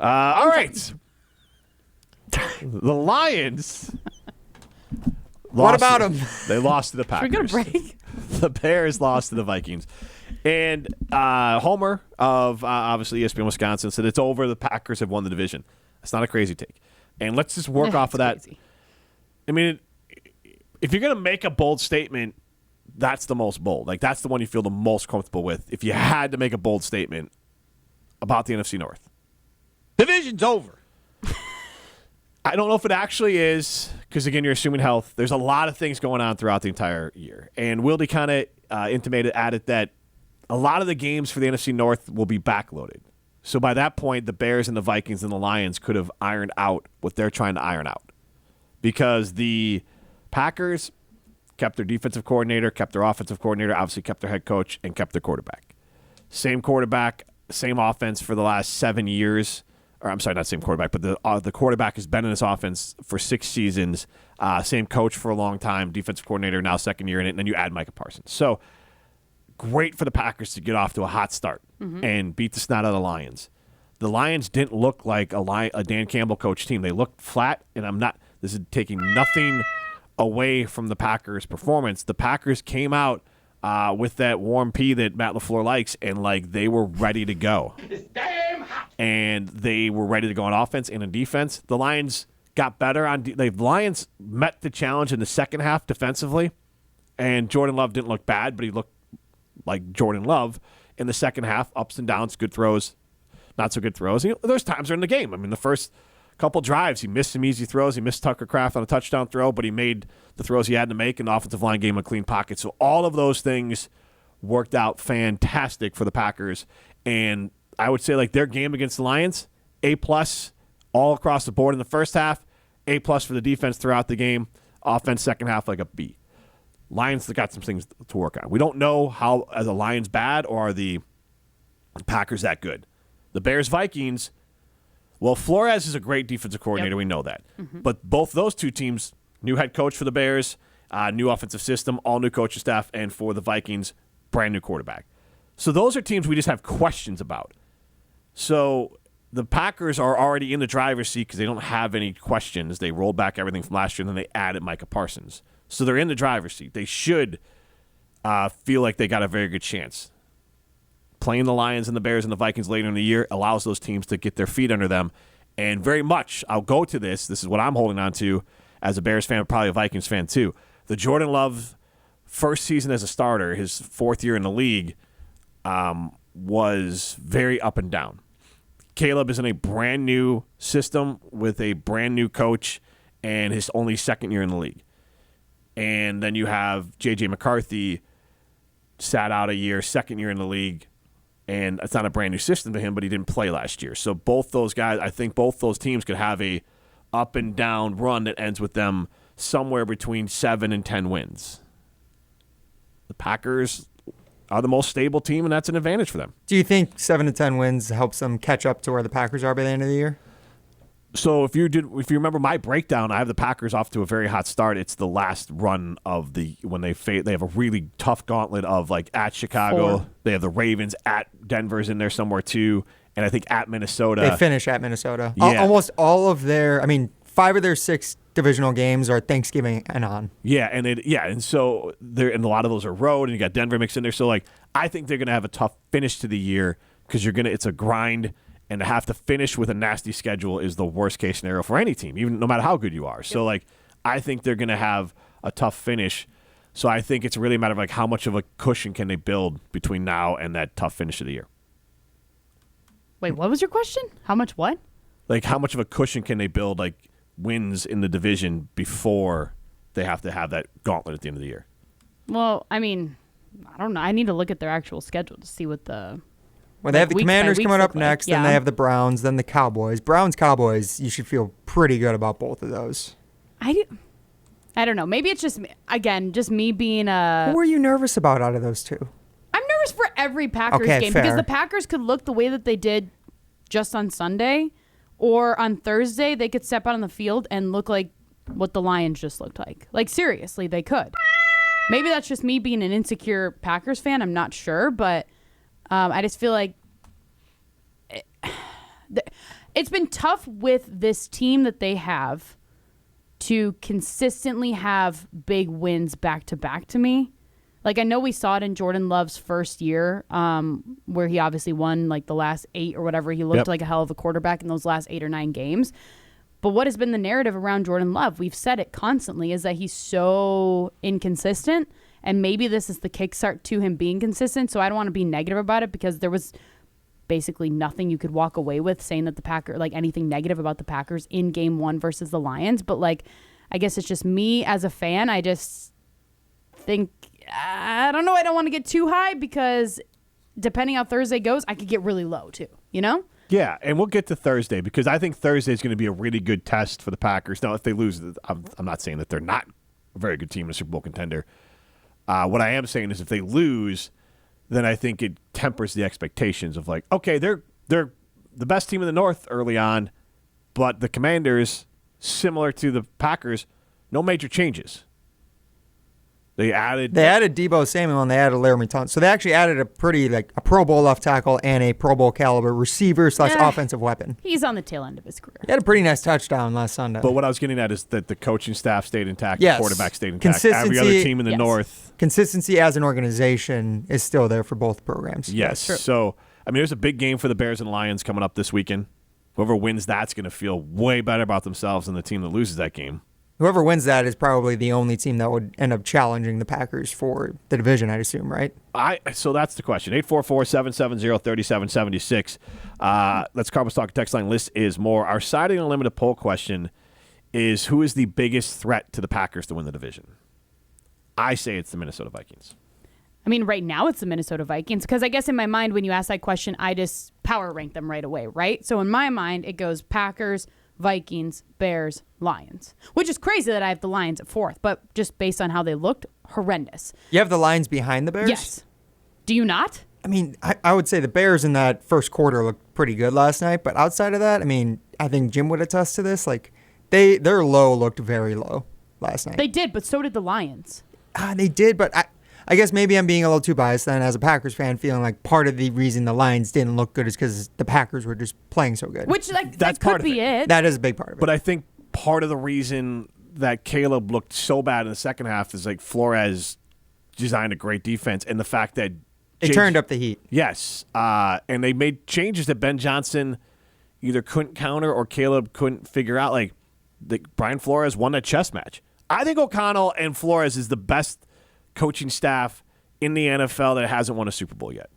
All right. The Lions. What about them? They lost to the Packers. Should we go to break? The Bears lost to the Vikings. And Homer of obviously ESPN Wisconsin said it's over. The Packers have won the division. That's not a crazy take. And let's just work off of that. Crazy. I mean, if you're going to make a bold statement, that's the most bold. Like, that's the one you feel the most comfortable with. If you had to make a bold statement about the NFC North. Division's over. I don't know if it actually is, because, again, you're assuming health. There's a lot of things going on throughout the entire year. And Wilde kind of added that a lot of the games for the NFC North will be backloaded. So by that point, the Bears and the Vikings and the Lions could have ironed out what they're trying to iron out. Because the Packers kept their defensive coordinator, kept their offensive coordinator, obviously kept their head coach, and kept their quarterback. Same quarterback, same offense for the last 7 years. Or I'm sorry, not same quarterback, but the quarterback has been in this offense for 6 seasons. Same coach for a long time, defensive coordinator, now second year in it, and then you add Micah Parsons. So great for the Packers to get off to a hot start and beat the snot out of the Lions. The Lions didn't look like a Dan Campbell coach team. They looked flat, and this is taking nothing away from the Packers' performance. The Packers came out with that warm pea that Matt LaFleur likes, and they were ready to go. And they were ready to go on offense and in defense. The Lions got better on the Lions met the challenge in the second half defensively, and Jordan Love didn't look bad, but he looked like Jordan Love in the second half. Ups and downs, good throws, not so good throws. There's times in the game. I mean, the first couple drives, he missed some easy throws. He missed Tucker Kraft on a touchdown throw, but he made the throws he had to make, and the offensive line gave him a clean pocket. So all of those things worked out fantastic for the Packers. And I would say their game against the Lions, A+ all across the board in the first half, A+ for the defense throughout the game, offense second half a B. Lions got some things to work on. We don't know how are the Lions bad or are the Packers that good. The Bears-Vikings, well, Flores is a great defensive coordinator. Yep. We know that. Mm-hmm. But both those two teams, new head coach for the Bears, new offensive system, all new coaching staff, and for the Vikings, brand new quarterback. So those are teams we just have questions about. So the Packers are already in the driver's seat because they don't have any questions. They rolled back everything from last year, and then they added Micah Parsons. So they're in the driver's seat. They should feel like they got a very good chance. Playing the Lions and the Bears and the Vikings later in the year allows those teams to get their feet under them. And very much, I'll go to this. This is what I'm holding on to as a Bears fan, but probably a Vikings fan too. The Jordan Love first season as a starter, his 4th year in the league, was very up and down. Caleb is in a brand new system with a brand new coach and his only 2nd year in the league. And then you have J.J. McCarthy sat out a year, 2nd year in the league, and it's not a brand new system to him, but he didn't play last year. So both those guys, I think both those teams could have a up and down run that ends with them somewhere between 7 and 10 wins. The Packers are the most stable team, and that's an advantage for them. Do you think 7 to 10 wins helps them catch up to where the Packers are by the end of the year? So if you remember my breakdown, I have the Packers off to a very hot start. It's the last run of when they have a really tough gauntlet of at Chicago. 4. They have the Ravens, at Denver's in there somewhere too, and I think at Minnesota. They finish at Minnesota. Yeah. Almost all of 5 of their 6 divisional games are Thanksgiving and on. Yeah, and so and a lot of those are road, and you got Denver mixed in there. So I think they're going to have a tough finish to the year because it's a grind. And to have to finish with a nasty schedule is the worst case scenario for any team, even no matter how good you are. Yep. So, I think they're going to have a tough finish. So I think it's really a matter of how much of a cushion can they build between now and that tough finish of the year. Wait, what was your question? How much what? How much of a cushion can they build, wins in the division before they have to have that gauntlet at the end of the year? Well, I don't know. I need to look at their actual schedule to see what the... Well, they have the Commanders coming up next, then they have the Browns, then the Cowboys. Browns-Cowboys, you should feel pretty good about both of those. I don't know. Maybe it's just, again, just me being Who are you nervous about out of those two? I'm nervous for every Packers game fair. because the Packers could look the way that they did just on Sunday, or on Thursday they could step out on the field and look like what the Lions just looked like. Seriously, they could. Maybe that's just me being an insecure Packers fan. I'm not sure, but... I just feel like It's been tough with this team that they have to consistently have big wins back to back to me. Like, I know we saw it in Jordan Love's first year, where he obviously won like the last 8 or whatever. He looked like a hell of a quarterback in those last 8 or 9 games. But what has been the narrative around Jordan Love? We've said it constantly, is that he's so inconsistent. And maybe this is the kickstart to him being consistent. So I don't want to be negative about it, because there was basically nothing you could walk away with saying that the Packers, like anything negative about the Packers in game 1 versus the Lions. But like, I guess it's just me as a fan. I just think, I don't know. I don't want to get too high, because depending how Thursday goes, I could get really low too, you know? Yeah, and we'll get to Thursday, because I think Thursday is going to be a really good test for the Packers. Now, if they lose, I'm not saying that they're not a very good team and a Super Bowl contender. What I am saying is if they lose, then I think it tempers the expectations of like, okay, they're the best team in the North early on, but the Commanders, similar to the Packers, no major changes. They added Deebo Samuel and they added Laramie Tunsil. So they actually added a Pro Bowl left tackle and a Pro Bowl caliber receiver / offensive weapon. He's on the tail end of his career. He had a pretty nice touchdown last Sunday. But what I was getting at is that the coaching staff stayed intact, yes. The quarterback stayed intact. Every other team in the North. Consistency as an organization is still there for both programs. Yes. So, I mean, there's a big game for the Bears and Lions coming up this weekend. Whoever wins that's going to feel way better about themselves than the team that loses that game. Whoever wins that is probably the only team that would end up challenging the Packers for the division, I'd assume, right? So that's the question. 844-770-3776. Let's Cardinals Talk text line. List is more. Our Siding Unlimited poll question is, who is the biggest threat to the Packers to win the division? I say it's the Minnesota Vikings. I mean, right now it's the Minnesota Vikings, because I guess in my mind when you ask that question, I just power rank them right away, right? So in my mind, it goes Packers, Vikings, Bears, Lions, which is crazy that I have the Lions at 4th, but just based on how they looked, horrendous. You have the Lions behind the Bears? Yes. Do you not? I mean, I would say the Bears in that first quarter looked pretty good last night, but outside of that, I mean, I think Jim would attest to this. Like, their low looked very low last night. They did, but so did the Lions. They did, but I guess maybe I'm being a little too biased then as a Packers fan, feeling like part of the reason the Lions didn't look good is because the Packers were just playing so good. Which, that could be it. That is a big part of it. But I think part of the reason that Caleb looked so bad in the second half is like Flores designed a great defense, and the fact that it turned up the heat. Yes, and they made changes that Ben Johnson either couldn't counter or Caleb couldn't figure out. Like, Brian Flores won that chess match. I think O'Connell and Flores is the best coaching staff in the NFL that hasn't won a Super Bowl yet.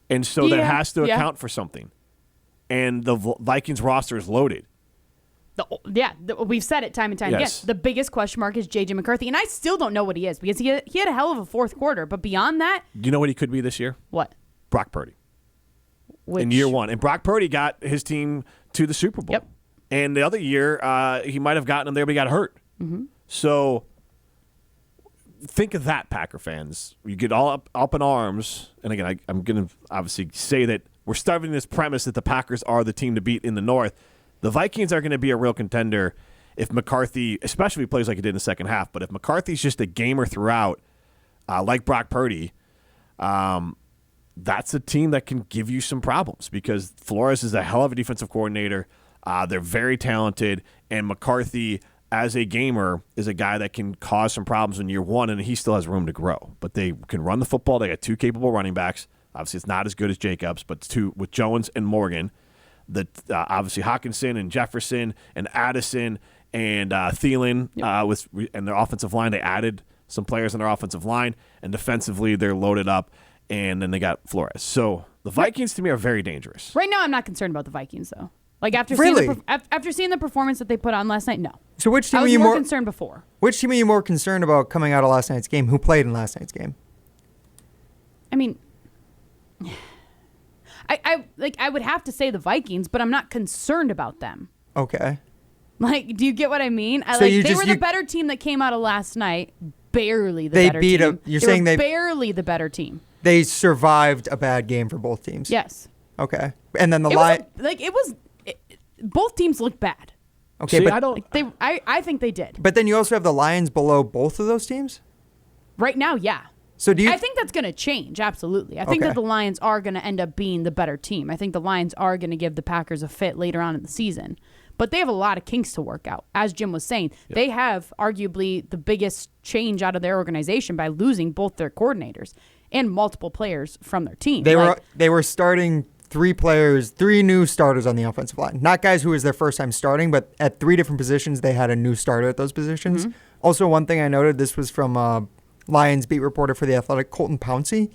And so that has to account for something. And the Vikings roster is loaded. We've said it time and time again. The biggest question mark is J.J. McCarthy. And I still don't know what he is, because he had a hell of a fourth quarter. But beyond that... You know what he could be this year? What? Brock Purdy. In year 1. And Brock Purdy got his team to the Super Bowl. Yep. And the other year, he might have gotten him there, but he got hurt. Mm-hmm. So... think of that, Packer fans. You get all up in arms. And again, I'm going to obviously say that we're starting this premise that the Packers are the team to beat in the North. The Vikings are going to be a real contender if McCarthy, especially if he plays like he did in the second half, but if McCarthy's just a gamer throughout, like Brock Purdy, that's a team that can give you some problems, because Flores is a hell of a defensive coordinator. They're very talented, and McCarthy, as a gamer, is a guy that can cause some problems in year 1, and he still has room to grow. But they can run the football. They got 2 capable running backs. Obviously, it's not as good as Jacobs, but 2 with Jones and Morgan. Obviously, Hawkinson and Jefferson and Addison and Thielen and their offensive line. They added some players in their offensive line, and defensively, they're loaded up, and then they got Flores. So the Vikings, to me, are very dangerous. Right now, I'm not concerned about the Vikings, though. Like, after seeing the performance that they put on last night, no. So which team I was are you more concerned before? Which team are you more concerned about coming out of last night's game? Who played in last night's game? I mean, I would have to say the Vikings, but I'm not concerned about them. Okay. Like, do you get what I mean? They were the better team that came out of last night. Barely the better team. You're saying they barely the better team. They survived a bad game for both teams. Yes. Okay. And then both teams looked bad. Okay, See, but I think they did. But then you also have the Lions below both of those teams? Right now, yeah. So do you? I think that's going to change. Absolutely. I think Okay. that the Lions are going to end up being the better team. I think the Lions are going to give the Packers a fit later on in the season. But they have a lot of kinks to work out. As Jim was saying, they have arguably the biggest change out of their organization by losing both their coordinators and multiple players from their team. They were starting 3 new starters on the offensive line. Not guys who was their first time starting, but at 3 different positions, they had a new starter at those positions. Mm-hmm. Also, one thing I noted, this was from Lions beat reporter for The Athletic, Colton Pouncey.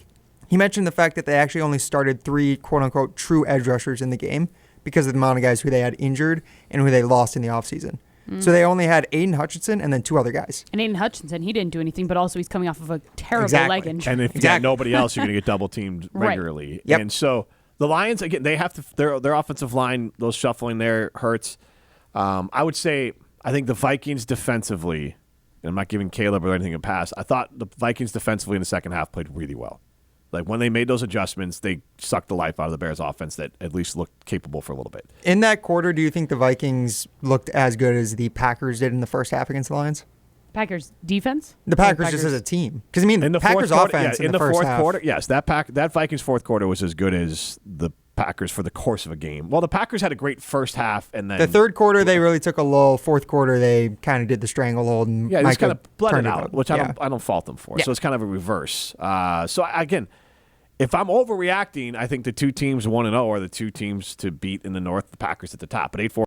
He mentioned the fact that they actually only started 3 quote-unquote true edge rushers in the game because of the amount of guys who they had injured and who they lost in the offseason. So they only had Aiden Hutchinson and then 2 other guys. And Aiden Hutchinson, he didn't do anything, but also he's coming off of a terrible Exactly. leg injury. And if you got nobody else, you're going to get double teamed Right. regularly. Yep. And so the Lions, again, they have to, their offensive line, those shuffling there hurts. I would say, I think the Vikings defensively, and I'm not giving Caleb or anything a pass, I thought the Vikings defensively in the second half played really well. Like when they made those adjustments, they sucked the life out of the Bears offense that at least looked capable for a little bit. In that quarter, do you think the Vikings looked as good as the Packers did in the first half against the Lions? Packers defense? The Packers just as a team. Because, I mean, In the Packers fourth quarter, offense in the first fourth half. quarter, yes, that Vikings fourth quarter was as good as the Packers for the course of a game. Well, the Packers had a great first half, and then The third quarter, they really took a lull. Fourth quarter, they kind of did the stranglehold. And yeah, they just Micah kind of bled turned it out, up. which Yeah. I don't fault them for. Yeah. So it's kind of a reverse. Again, if I'm overreacting, I think the 2 teams 1-0 are the 2 teams to beat in the North. The Packers at the top, but 8-4.